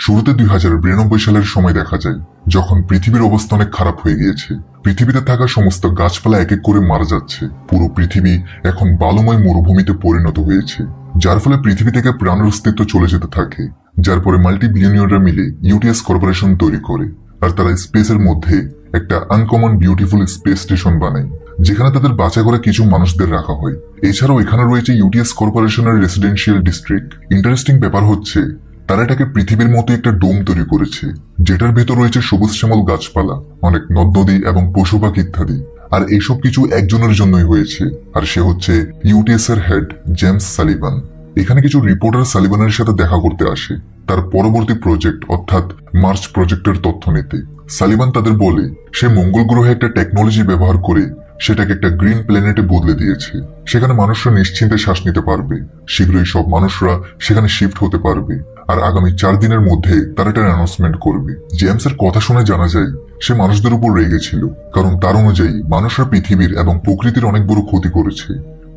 শুরুতে 2092 সালের সময় দেখা যায়, যখন পৃথিবীর অবস্থা অনেক খারাপ হয়ে গিয়েছে। পৃথিবীতে থাকা সমস্ত গাছপালা এক এক করে মারা যাচ্ছে। পুরো পৃথিবী এখন বালুময় মরুভূমিতে পরিণত হয়েছে, যার ফলে পৃথিবী থেকে প্রাণের অস্তিত্ব চলে যেতে থাকে। যার পরে মাল্টি বিলিয়নিয়াররা মিলে ইউটিএস কর্পোরেশন তৈরি করে, আর তারা স্পেসের মধ্যে একটা আনকমন বিউটিফুল স্পেস স্টেশন বানায়, যেখানে তাদের বাছাই করে কিছু মানুষদের রাখা হয়। এছাড়াও এখানে রয়েছে ইউটিএস কর্পোরেশনের রেসিডেন্সিয়াল ডিস্ট্রিক্ট। ইন্টারেস্টিং ব্যাপার হচ্ছে, তারা এটাকে পৃথিবীর মতো একটা ডোম তৈরি করেছে, যেটার ভেতর রয়েছে সবুজ শ্যামল গাছপালা, অনেক নদ নদী এবং পশু পাখি ইত্যাদি। আর এইসব কিছু একজনের জন্যই হয়েছে, আর সে হচ্ছে ইউটিএস এর হেড জেমস সালিভান। এখানে কিছু রিপোর্টার সালিভানের সাথে দেখা করতে আসে তার পরবর্তী প্রজেক্ট অর্থাৎ মার্চ প্রজেক্টের তথ্য নিতে। সালিভান তাদের বলে সে মঙ্গল গ্রহে একটা টেকনোলজি ব্যবহার করে সেটাকে একটা গ্রিন প্ল্যানেটে বদলে দিয়েছে। সেখানে মানুষরা নিশ্চিন্তে শ্বাস নিতে পারবে, শীঘ্রই সব মানুষরা সেখানে শিফট হতে পারবে, আর আগামী 4 দিনের মধ্যে তারা একটা অ্যানাউন্সমেন্ট করবে। জেমসের কথা শুনে জানা যায় সে মানুষদের উপর রেগেছিল, কারণ তার অনুযায়ী মানুষরা পৃথিবীর এবং প্রকৃতির অনেক বড় ক্ষতি করেছে।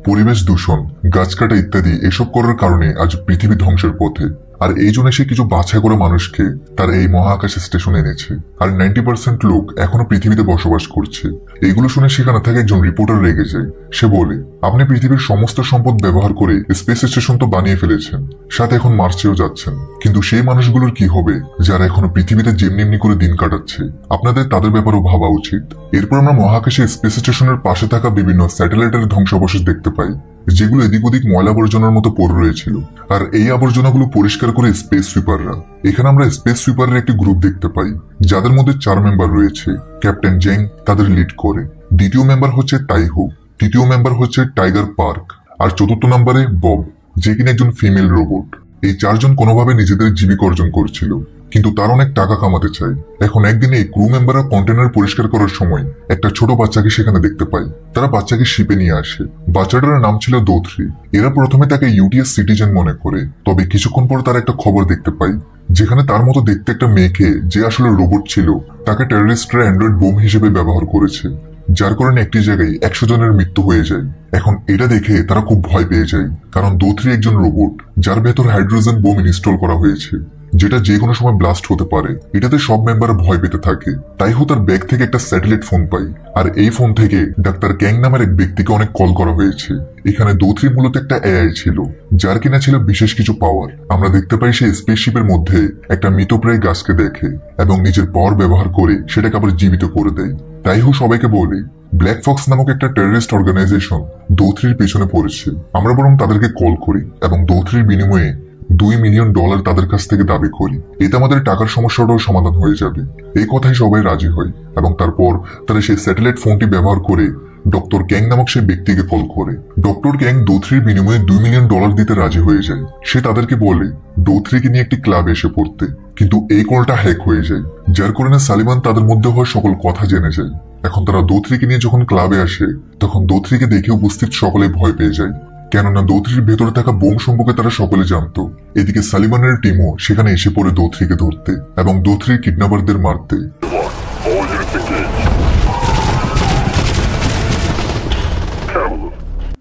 পরিবেশ দূষণ, গাছ কাটা ইত্যাদি এসব করার কারণে আজ পৃথিবী ধ্বংসের পথে। আর এই জন্য সে কিছু বাছাই করে মানুষকে তার এই মহাকাশ স্টেশনে এনেছে, আর 90% লোক এখনো পৃথিবীতে বসবাস করছে। এইগুলো শুনে সেখানে থেকে একজন রিপোর্টার রেগে যায়। সে বলে, আপনি পৃথিবীর সমস্ত সম্পদ ব্যবহার করে স্পেস স্টেশন তো বানিয়ে ফেলেছেন, সাথে এখন মার্চেও যাচ্ছেন, কিন্তু সেই মানুষগুলোর কি হবে যারা এখনো পৃথিবীতে যেমনি এমনি করে দিন কাটাচ্ছে? আপনাদের তাদের ব্যাপারেও ভাবা উচিত। এরপর আমরা মহাকাশে স্পেস স্টেশনের পাশে থাকা বিভিন্ন স্যাটেলাইটের ধ্বংসাবশেষ দেখতে পাই, যেগুলো এদিক ওদিক ময়লা আবর্জনার মতো পড়ে রয়েছিল। আর এই আবর্জনাগুলো পরিষ্কার করে স্পেস সুইপাররা। এখানে আমরা স্পেস সুইপারের একটি গ্রুপ দেখতে পাই, যাদের মধ্যে 4 মেম্বার রয়েছে। ক্যাপ্টেন জেং তাদের লিড করে, দ্বিতীয় মেম্বার হচ্ছে তাইহু, তৃতীয় মেম্বার হচ্ছে টাইগার পার্ক, আর চতুর্থ নম্বরে বব, যে কিনা একজন ফিমেল রোবট। এই 4 জন কোনোভাবে নিজেদের জীবিকা অর্জন করছিল, কিন্তু তার অনেক টাকা কামাতে চায়। এখন একদিনে এই ক্রু মেম্বাররা কন্টেনার পরিষ্কার করার সময় একটা ছোট বাচ্চাকে সেখানে দেখতে পায়। তারা বাচ্চাকে শিপে নিয়ে আসে। বাচ্চাটার নাম ছিল দোথরি। এরা প্রথমে তাকে ইউটিএস সিটিজেন মনে করে, তবে কিছুক্ষণ পর তারা একটা খবর দেখতে পায়, যেখানে তার মতো দেখতে একটা মেয়েকে, যে আসলে রোবট ছিল, তাকে টেররিস্টরা অ্যান্ড্রয়েড বোম হিসেবে ব্যবহার করেছে, যার কারণে একটি জায়গায় 100 জনের মৃত্যু হয়ে যায়। এখন এটা দেখে তারা খুব ভয় পেয়ে যায়, কারণ দোথরি একজন রোবট যার ভেতর হাইড্রোজেন বোম ইনস্টল করা হয়েছে, যেটা যে কোনো সময় ব্লাস্ট হতে পারে। এটাতে সব মেম্বার ভয় পেতে থাকে। তাইহু তার ব্যাগ থেকে একটা স্যাটেলাইট ফোন পায়, আর এই ফোন থেকে ডাক্তার ক্যাং নামের এক ব্যক্তিকে অনেক কল করা হয়েছে। এখানে দোথরি মূলত একটা এআই ছিল, যার কিনা ছিল বিশেষ কিছু পাওয়ার। আমরা দেখতে পাই সে স্পেসশিপের মধ্যে একটা মৃতপ্রায় গাছকে দেখে এবং নিজের পাওয়ার ব্যবহার করে সেটাকে আবার জীবিত করে দেয়। তাইহু সবাইকে বলে, ব্ল্যাক ফক্স নামক একটা টেররিস্ট অর্গানাইজেশন দোথরির পেছনে পড়েছে, আমরা বরং তাদেরকে কল করি এবং দোথরির বিনিময়ে $2 মিলিয়ন তাদের কাছ থেকে দাবি করি। এতে আমাদের টাকার সমস্যাটাও সমাধান হয়ে যাবে। এই কথায় সবাই রাজি হয় এবং তারপর তারা সেই স্যাটেলাইট ফোনটি ব্যবহার করে ডক্টর ক্যাং নামক সেই ব্যক্তিকে কল করে। ডক্টর ক্যাং দোথরির বিনিময়ে $2 মিলিয়ন দিতে রাজি হয়ে যায়। সে তাদেরকে বলে দোথরিকে নিয়ে একটি ক্লাবে এসে পড়তে, কিন্তু এই কলটা হ্যাক হয়ে যায়, যার কারণে সালিভান তাদের মধ্যে হওয়া সকল কথা জেনে যায়। এখন তারা দোথরিকে নিয়ে যখন ক্লাবে আসে, তখন দোথরিকে দেখে উপস্থিত সকলে ভয় পেয়ে যায়, কেননা দোথরির ভেতরে থাকা বোম সম্পর্কে তারা সকলে জানতো। এদিকে সালিভানের টিমও সেখানে এসে পড়ে দোথরিকে ধরতে এবং দোথরির কিডন্যাপারদের মারতে।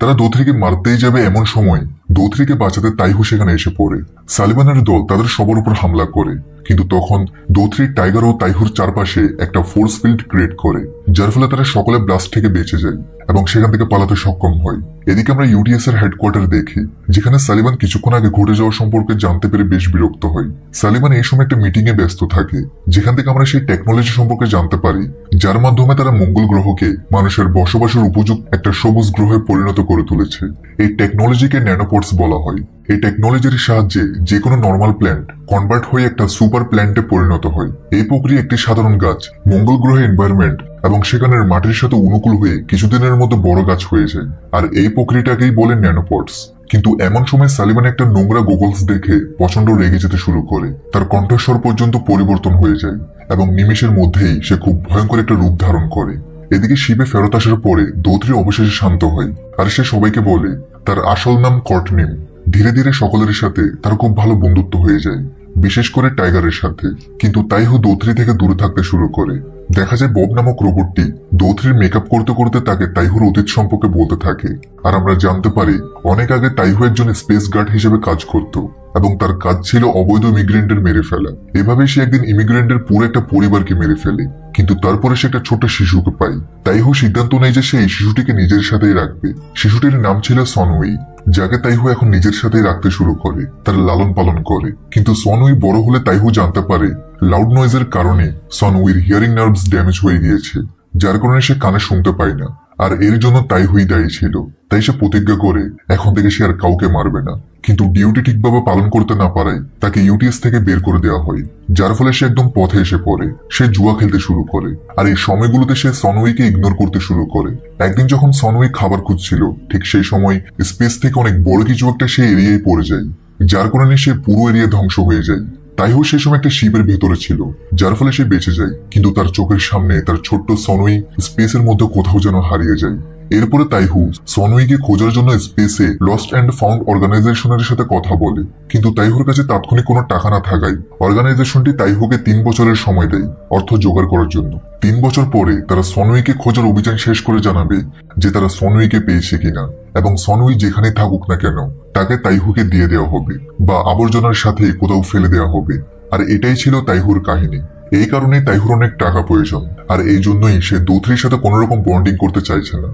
তারা দোথরিকে মারতেই যাবে, এমন সময় দোথরিকে বাঁচাতে তাইহু সেখানে এসে পড়ে। সালিভানের দল তাদের সবার উপর হামলা করে, কিন্তু তখন দোথরির টাইগার ও তাইহুর চারপাশে একটা ফোর্স ফিল্ড ক্রিয়েট করে, যার ফলে তারা সকলে ব্লাস্ট থেকে বেঁচে যায় এবং সেখান থেকে পালাতে সক্ষম হয়। এদিকে আমরা ইউটিএস এর হেডকোয়ার্টার দেখি, যেখানে সালিভান কিছুক্ষণ আগে ঘটে যাওয়া সম্পর্কে জানতে পেরে বেশ বিরক্ত হয়। সালিভান এই সময় একটা মিটিং এ ব্যস্ত থাকে, যেখান থেকে আমরা সেই টেকনোলজি সম্পর্কে জানতে পারি, যার মাধ্যমে তারা মঙ্গল গ্রহকে মানুষের বসবাসের উপযুক্ত একটা সবুজ গ্রহে পরিণত করে তুলেছে। এই টেকনোলজিকে ন্যানোপডস বলা হয়। এই টেকনোলজির সাহায্যে যে কোনো নর্মাল প্ল্যান্ট কনভার্ট হয়ে একটা সুপার প্ল্যান্টে পরিণত হয়। এই প্রক্রিয়া একটি সাধারণ গাছ মঙ্গল গ্রহের এনভায়রনমেন্ট এবং সেখানের মাটির সাথে অনুকূল হয়ে কিছুদিনের মধ্যে বড় গাছ হয়ে যায়, আর এই প্রক্রিয়াটাকেই বলে ন্যানোপডস। কিন্তু এমন সময় সালিভান একটা নোংরা গোগলস দেখে প্রচন্ড রেগে যেতে শুরু করে। তার কণ্ঠস্বর পর্যন্ত পরিবর্তন হয়ে যায় এবং নিমেষের মধ্যেই সে খুব ভয়ঙ্কর একটা রূপ ধারণ করে। এদিকে শিবে ফেরত আসার পরে দোথরি অবশেষে শান্ত হয়, আর সে সবাইকে বলে তার আসল নাম কর্টনিম। ধীরে ধীরে সকলের সাথে তার খুব ভালো বন্ধুত্ব হয়ে যায়। বিশেষ করে টাইগারের সাথে। কিন্তু তাইহু দৌত্রি থেকে দূরে থাকতে শুরু করে। দেখা যায় বব নামক রোবটটি দৌত্রির মেকআপ করতে করতে তাকে তাইহুর অতীত সম্পর্কে বলতে থাকে। আর আমরা জানতে পারি অনেক আগে তাইহু একজন স্পেস গার্ড হিসেবে কাজ করত এবং তার কাজ ছিল অবৈধ ইমিগ্রেন্টের মেরে ফেলা। এভাবে সে একদিন ইমিগ্রেন্টের পুরো একটা পরিবারকে মেরে ফেলে। কিন্তু তারপরে সে একটা ছোট শিশুকে পায়। তাইহু সিদ্ধান্ত নেয় যে সে এই শিশুটিকে নিজের সাথেই রাখবে। শিশুটির নাম ছিল সনউই, যাকে তাইহু এখন নিজের সাথেই রাখতে শুরু করে, তার লালন পালন করে। কিন্তু সনউই বড় হলে তাইহু জানতে পারে লাউড নয়েজের কারণে সনউইর হিয়ারিং নার্ভস ড্যামেজ হয়ে গিয়েছে, যার কারণে সে কানে শুনতে পায় না। আর এর জন্য তাইহুই দায়ী ছিল। তাই সে প্রতিজ্ঞা করে এখন থেকে সে আর কাউকে মারবে না। কিন্তু ডিউটি ঠিকভাবে পালন করতে না পারায় তাকে ইউটিএস থেকে বের করে দেওয়া হয়, যার ফলে সে একদম পথে এসে পড়ে। সে জুয়া খেলতে শুরু করে আর এই সময়গুলোতে সে সনউইকে ইগনোর করতে শুরু করে। একদিন যখন সনউই খাবার খুঁজছিল, ঠিক সেই সময় স্পেস থেকে অনেক বড় কিছু একটা সে এরিয়ায় পড়ে যায়, যার কারণে সে পুরো এরিয়া ধ্বংস হয়ে যায়। তাইহু সেই সময় একটা শিপের ভেতরে ছিল, যার ফলে সে বেঁচে যায়। কিন্তু তার চোখের সামনে তার ছোট্ট সনউই স্পেসের মধ্যে কোথাও যেন হারিয়ে যায়। এরপরে তাইহু সনউইকে খোঁজার জন্য স্পেসে লস্ট অ্যান্ড ফাউন্ড অর্গানাইজেশনের সাথে কথা বলে। কিন্তু তাইহুর কাছে তাৎক্ষণিক কোনো টাকা না থাকায় অর্গানাইজেশনটি তাইহুকে 3 বছরের সময় দেয় অর্থ জোগাড় করার জন্য। 3 বছর পরে তারা সনউইকে খোঁজার অভিযান শেষ করে জানাবে যে তারা সনউইকে পেয়েছে কিনা, এবং সনউই যেখানে থাকুক না কেন তাকে তাইহুকে দিয়ে দেওয়া হবে বা আবর্জনার সাথে কোথাও ফেলে দেওয়া হবে। আর এটাই ছিল তাইহুর কাহিনী। এই কারণে তাইহুর অনেক টাকা প্রয়োজন, আর এই জন্যই সে দৌত্রির সাথে কোন রকম বন্ডিং করতে চাইছে না।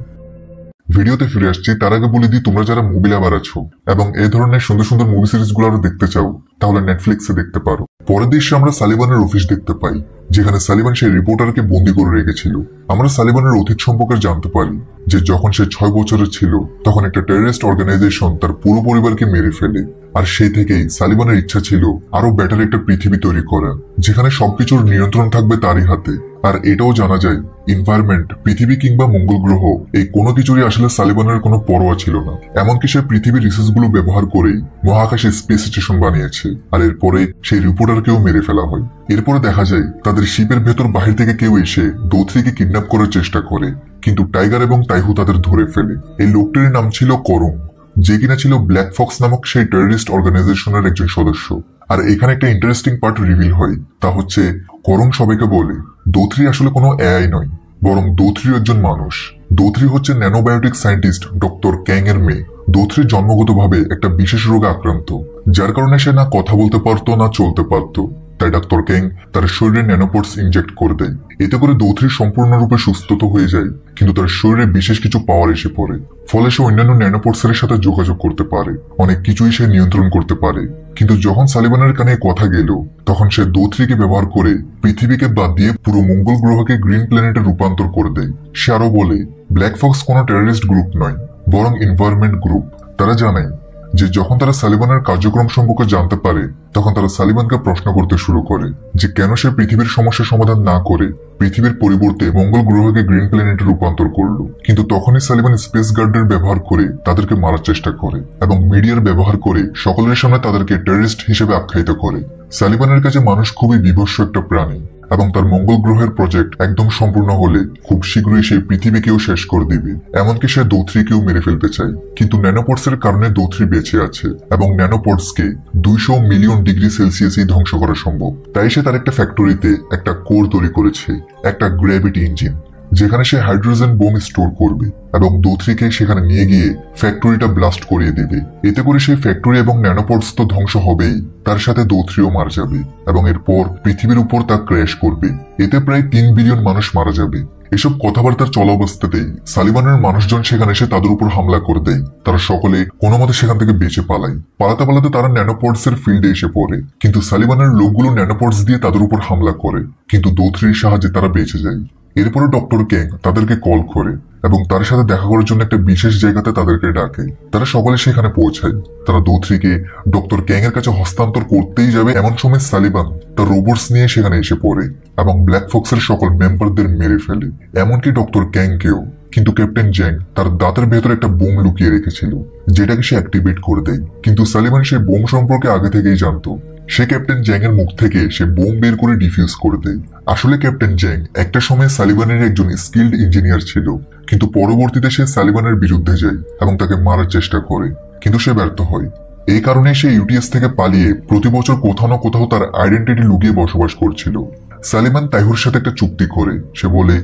ভিডিওতে ফিরে আসছি, তার আগে বলে দিই তোমরা যারা মুভি লাভার আছো এবং এই ধরনের সুন্দর সুন্দর মুভি সিরিজ গুলো আরো দেখতে চাও, তাহলে নেটফ্লিক্সে দেখতে পারো। পরের দৃশ্যে আমরা সালিবানের অফিস দেখতে পাই, যেখানে সালিবান সেই রিপোর্টারকে বন্দি করে রেখেছিল। আমরা সালিবানের অতীত সম্পর্কে জানতে পারি যে যখন সে 6 বছরের ছিল তখন একটা টেররিস্ট অর্গানাইজেশন তার পুরো পরিবারকে মেরে ফেলে। আর সেই থেকেই সালিবানের ইচ্ছা ছিল আরো বেটার একটা পৃথিবী তৈরি করা, যেখানে সবকিছুর নিয়ন্ত্রণ থাকবে তারই হাতে। আর এটাও জানা যায় এনভায়রনমেন্ট, পৃথিবী কিংবা মঙ্গল গ্রহ, এই কোনো কিছুরই আসলে সালিবানের কোনো পরোয়া ছিল না। এমনকি সে পৃথিবীর রিসোর্স গুলো ব্যবহার করেই মহাকাশে স্পেস স্টেশন বানিয়েছে। আর এরপরে সেই রিপোর্টারকেও মেরে ফেলা হয়। এরপরে দেখা যায় তাদের শিপের ভেতর বাহির থেকে কেউ এসে দৌত্রিকে কিডন্যাপ করার চেষ্টা করে, কিন্তু টাইগার এবং তাইহু তাদের ধরে ফেলে। এই লোকটির নাম ছিল করুং, যে কিনা ছিল ব্ল্যাক ফক্স নামক সেই টেররিস্ট অর্গানাইজেশনের একজন সদস্য। আর এখানে একটা ইন্টারেস্টিং পার্ট রিভিল হয়, তা হচ্ছে করুং সবাইকে বলে দৌত্রি আসলে কোনো এআই নয়, বরং দৌত্রি একজন মানুষ। দৌত্রি হচ্ছে ন্যানোবায়োটিক সায়েন্টিস্ট ডক্টর ক্যাং এর মেয়ে। দৌত্রি জন্মগতভাবে একটা বিশেষ রোগে আক্রান্ত, যার কারণে সে না কথা বলতে পারতো না চলতে পারতো। তাই ডাক্তার ক্যাং তার শরীরে ন্যানোপোর্টস ইনজেক্ট করে দেয়। এতে করে দৌত্রি সম্পূর্ণরূপে সুস্থ তো হয়ে যায়, কিন্তু তার শরীরে বিশেষ কিছু পাওয়ার এসে পড়ে। ফলে সে অন্যান্য ন্যানোপোর্টসের সাথে যোগাযোগ করতে পারে, অনেক কিছুই সে নিয়ন্ত্রণ করতে পারে। কিন্তু যখন সালিবানের কানে কথা গেল, তখন সে দৌত্রিকে ব্যবহার করে পৃথিবীকে বাদ দিয়ে পুরো মঙ্গল গ্রহকে গ্রিন প্ল্যানেটে রূপান্তর করে দেয়। সে আরো বলে ব্ল্যাক ফক্স কোনো টেররিস্ট গ্রুপ নয়, বরং এনভায়রনমেন্ট গ্রুপ। তারা জানায় যে যখন তারা সালিবানের কার্যক্রম সম্পর্কে জানতে পারে, তখন তারা সালিবানকে প্রশ্ন করতে শুরু করে যে কেন সে পৃথিবীর সমস্যার সমাধান না করে পৃথিবীর পরিবর্তে মঙ্গল গ্রহকে গ্রিন প্ল্যানেটে রূপান্তর করলো। কিন্তু তখনই সালিবান স্পেস গার্ডের ব্যবহার করে তাদেরকে মারার চেষ্টা করে এবং মিডিয়ার ব্যবহার করে সকলের সামনে তাদেরকে টেররিস্ট হিসেবে আখ্যায়িত করে। সালিবানের কাছে মানুষ খুবই বিভৎস একটা প্রাণী, এবং তার মঙ্গল গ্রহের প্রজেক্ট একদম সম্পূর্ণ হলে খুব শীঘ্রই সেই পৃথিবীকেও শেষ করে দিবে। এমনকি সে দৌত্রিকেও মেরে ফেলতে চায়, কিন্তু ন্যানোপোর্টসের কারণে দৌত্রি বেঁচে আছে এবং ন্যানোপোর্টসকে 200 মিলিয়ন ডিগ্রি সেলসিয়াসই ধ্বংস করা সম্ভব। তাই সে তার একটা ফ্যাক্টরিতে একটা কোর তৈরি করেছে, একটা গ্র্যাভিটি ইঞ্জিন, যেখানে সে হাইড্রোজেন বোম স্টোর করবে এবং দৌত্রিকে সেখানে নিয়ে গিয়ে ফ্যাক্টরিটা ব্লাস্ট করিয়ে দেবে। এতে করে সেই ফ্যাক্টরি এবং ন্যানোপোর্টস তো ধ্বংস হবেই, তার সাথে দৌত্রিও মারা যাবে এবং এরপর পৃথিবীর উপর তা ক্র্যাশ করবে। এতে প্রায় 3 বিলিয়ন মানুষ মারা যাবে। এসব কথাবার্তার চলা অবস্থাতেই সালিবানের মানুষজন সেখানে এসে তাদের উপর হামলা করে দেয়। তারা সকলে কোনো মতে সেখান থেকে বেঁচে পালায়। পালাতে পালাতে তারা ন্যানোপোর্টস এর ফিল্ডে এসে পড়ে, কিন্তু সালিবানের লোকগুলো ন্যানোপোর্টস দিয়ে তাদের উপর হামলা করে, কিন্তু দৌত্রির সাহায্যে তারা বেঁচে যায়। এরপরে ডক্টর ক্যাং তাদেরকে কল করে এবং তার সাথে দেখা করার জন্য একটা বিশেষ জায়গাতে তাদেরকে ডাকে। তারা সকলে সেখানে পৌঁছায়। তারা দৌত্রিকে ডক্টর ক্যাং এর কাছে হস্তান্তর করতেই যাবে, এমন সময় সালিবান তার রোবটস নিয়ে সেখানে এসে পড়ে এবং ব্ল্যাক ফক্সের সকল মেম্বারদের মেরে ফেলে, এমনকি ডক্টর ক্যাংকেও। কিন্তু ক্যাপ্টেন জ্যাং তার দাঁতের ভেতরে একটা বোম লুকিয়ে রেখেছিল, যেটাকে সে অ্যাক্টিভেট করে দেয়। কিন্তু সালিবান সেই বোম সম্পর্কে আগে থেকেই জানতো। সে ক্যাপ্টেন জ্যাং এর মুখ থেকে সে বোম বের করে ডিফিউজ করে দেয়। আসলে ক্যাপ্টেন জ্যাং একটা সময় সালিবানের একজন স্কিল্ড ইঞ্জিনিয়ার ছিল, কিন্তু পরবর্তীতে সে সালিবানের বিরুদ্ধে যায় এবং তাকে মারার চেষ্টা করে, কিন্তু সে ব্যর্থ হয়। এই কারণে সে ইউটিএস থেকে পালিয়ে প্রতি বছর কোথাও না কোথাও তার আইডেন্টিটি লুকিয়ে বসবাস করছিল। সালিমান তাইহুর সাথে একটা চুক্তি করে। সে বলে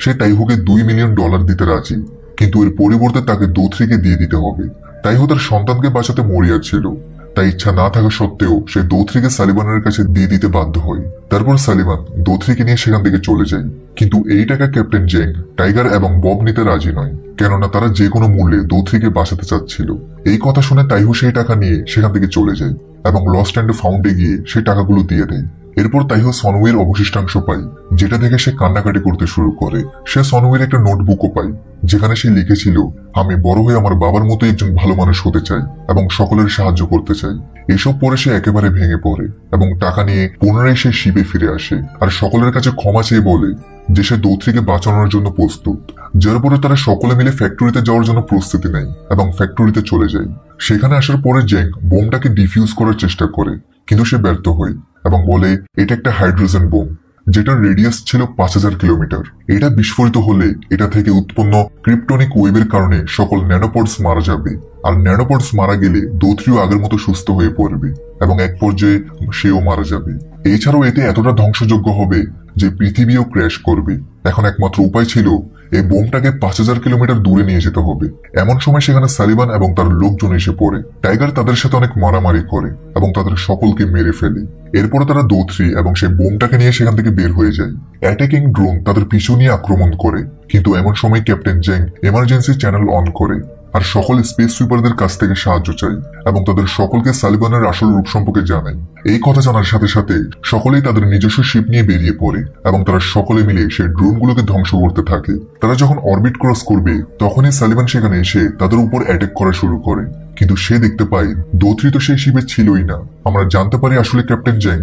সে তাইহুকে $2 মিলিয়ন দিতে রাজি, কিন্তু এর পরিবর্তে তাকে দোথরিকে দিয়ে দিতে হবে। তাইহু তার সন্তানকে বাঁচাতে মরিয়া ছিল, তাই ইচ্ছা না থাকা সত্ত্বেও সে দোথরিকে সালিবানের কাছে দিয়ে দিতে বাধ্য হয়। তারপর সালিবান দোথরিকে নিয়ে সেখান থেকে চলে যায়, কিন্তু এই টাকা ক্যাপ্টেন জেং, টাইগার এবং বব নিতে রাজি নয়, কেননা তারা যে কোনো মূল্যে দোথরিকে বাঁচাতে চাচ্ছিল। এই কথা শুনে তাইহু সেই টাকা নিয়ে সেখান থেকে চলে যায় এবং লস্ট অ্যান্ড ফাউন্ডে গিয়ে সেই টাকাগুলো দিয়ে দেয়। এরপর তাইহু সনউয়ের অবশিষ্টাংশ পায়, যেটা দেখে সে কান্নাকাটি করতে শুরু করে। সে সনউয়ের একটা নোটবুকও পায়, যেখানে সে লিখেছিল, আমি বড় হয়ে আমার বাবার মতো একজন ভালো মানুষ হতে চাই এবং সকলের সাহায্য করতে চাই। এসব পরে সে একেবারে ভেঙে পড়ে এবং টাকা নিয়ে পুনরায় সে শিপে ফিরে আসে আর সকলের কাছে ক্ষমা চেয়ে বলে যে সে দোথরিকে বাঁচানোর জন্য প্রস্তুত। যার পরে তারা সকলে মিলে ফ্যাক্টরিতে যাওয়ার জন্য প্রস্তুতি নেয় এবং ফ্যাক্টরিতে চলে যায়। সেখানে আসার পরে জেং বোমটাকে ডিফিউজ করার চেষ্টা করে, কিন্তু সে ব্যর্থ হয় এবং বলে এটা একটা হাইড্রোজেন বোম, যেটার রেডিয়াস ছিল 5000 কিলোমিটার। এটা বিস্ফোরিত হলে এটা থেকে উৎপন্ন ক্রিপ্টনিক ওয়েভের কারণে সকল ন্যানোপডস মারা যাবে, আর ন্যানোপডস মারা গেলে দোথরিও আগের মতো সুস্থ হয়ে পড়বে এবং এক পর্যায়ে সেও মারা যাবে। এছাড়াও এতে এতটা ধ্বংসযোগ্য হবে যে পৃথিবীও ক্র্যাশ করবে। এখন একমাত্র উপায় ছিল এই বোমটাকে 5000 কিলোমিটার দূরে নিয়ে যেতে হবে। এমন সময় সেখানে সালিবান এবং তার লোকজন এসে পড়ে। টাইগার তাদের সাথে অনেক মারামারি করে এবং তাদের সকলকে মেরে ফেলে। এরপরে তারা দোথরি এবং সেই বোমটাকে নিয়ে সেখান থেকে বের হয়ে যায়। অ্যাটাকিং ড্রোন তাদের পিছু নিয়ে আক্রমণ করে, কিন্তু এমন সময় captain Jeng emergency channel on করে আর সকল স্পেস সুইপারদের কাছ থেকে সাহায্য চায় এবং তাদের সকলকে সালিবানের আসল রূপ সম্পর্কে জানায়। এই কথা জানার সাথে সাথে সকলেই তাদের নিজস্ব শিপ নিয়ে বেরিয়ে পড়ে এবং তারা সকলে মিলে সেই ড্রোনগুলোকে ধ্বংস করতে থাকে। তারা যখন অরবিট ক্রস করবে তখনই সালিবান সেখানে এসে তাদের উপর অ্যাটাক করা শুরু করে, কিন্তু সে দেখতে পায় দোথরি তো সেই শিপে ছিলই না। আমরা জানতে পারি আসলে ক্যাপ্টেন জেং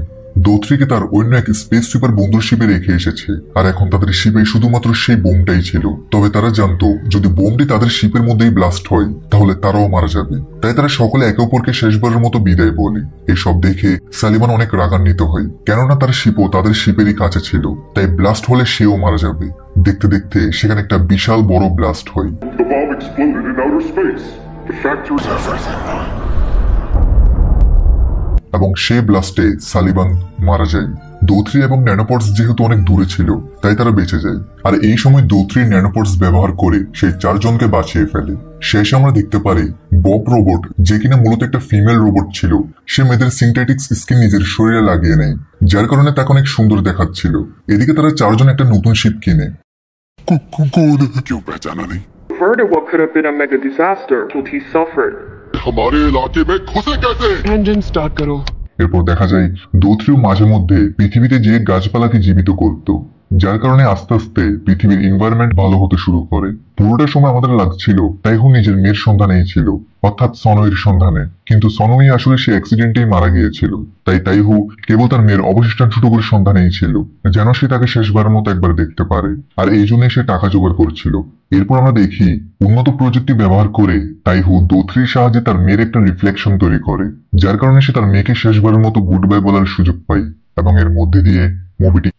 দোথরিকে তার অন্য এক স্পেস সুপার বন্ধুর শিপে রেখে এসেছে, আর এখন তাদের শিপে শুধুমাত্র সেই বোমটাই ছিল। তবে তারা জানতো যদি বোমটি তাদের শিপের মধ্যেই ব্লাস্ট হয় তাহলে তারাও মারা যাবে, তাই তারা সকলে একে অপরকে শেষবারের মতো বিদায় বলে। এসব দেখে সালিমান অনেক রাগান্বিত হয়, কেননা তার শিপও তাদের শিপেরই কাছে ছিল, তাই ব্লাস্ট হলে সেও মারা যাবে। দেখতে দেখতে সেখানে একটা বিশাল বড় ব্লাস্ট হয় এবং সে ব্লাস্টে সালিবান মারা যায়। দোথরি এবং ন্যানোপডস যেহেতু অনেক দূরে ছিল তাই তারা বেঁচে যায়, আর এই সময় দোথরি ন্যানোপডস ব্যবহার করে সেই 4 জনকে বাঁচিয়ে ফেলে। শেষে আমরা দেখতে পারি বব রোবট, যে কিনা মূলত একটা ফিমেল রোবট ছিল, সে মেয়েদের সিনথেটিক্স স্কিন নিজের শরীরে লাগিয়ে নেয়, যার কারণে তাকে অনেক সুন্দর দেখাচ্ছিল। এদিকে তারা 4 জন একটা নতুন শিপ কিনে। क्यों पहचाना नहीं? Averted what could have been a mega disaster till he suffered. हमारे इलाके में घुसे कैसे? Engine start करो। এরপর দেখা যায় দোথরিও মাঝে মধ্যে পৃথিবীতে যে গাছপালাকে জীবিত করত, যার কারণে আস্তে আস্তে পৃথিবীর এনভায়রনমেন্ট ভালো হতে শুরু করে। পুরোটা সময় আমাদের লাগছিল তাইহু নিজের মেয়ের সন্ধানেই ছিল, অর্থাৎ সনয়ের সন্ধানে, কিন্তু সনই আসলে সে অ্যাক্সিডেন্টেই মারা গিয়েছিল। তাই তাইহু কেবল তার মেয়ের অবশিষ্টাংশটুকুর সন্ধানেই ছিল, যেন সে তাকে শেষবারের মতো একবার দেখতে পারে, আর এই জন্যই সে টাকা জোগাড় করছিল। এরপর আমরা দেখি উন্নত প্রযুক্তি ব্যবহার করে তাইহু দোথরির সাহায্যে তার মেয়ের একটা রিফ্লেকশন তৈরি করে, যার কারণে সে তার মেয়েকে শেষবারের মতো গুড বাই বলার সুযোগ পায় এবং এর মধ্যে দিয়ে মুভিটি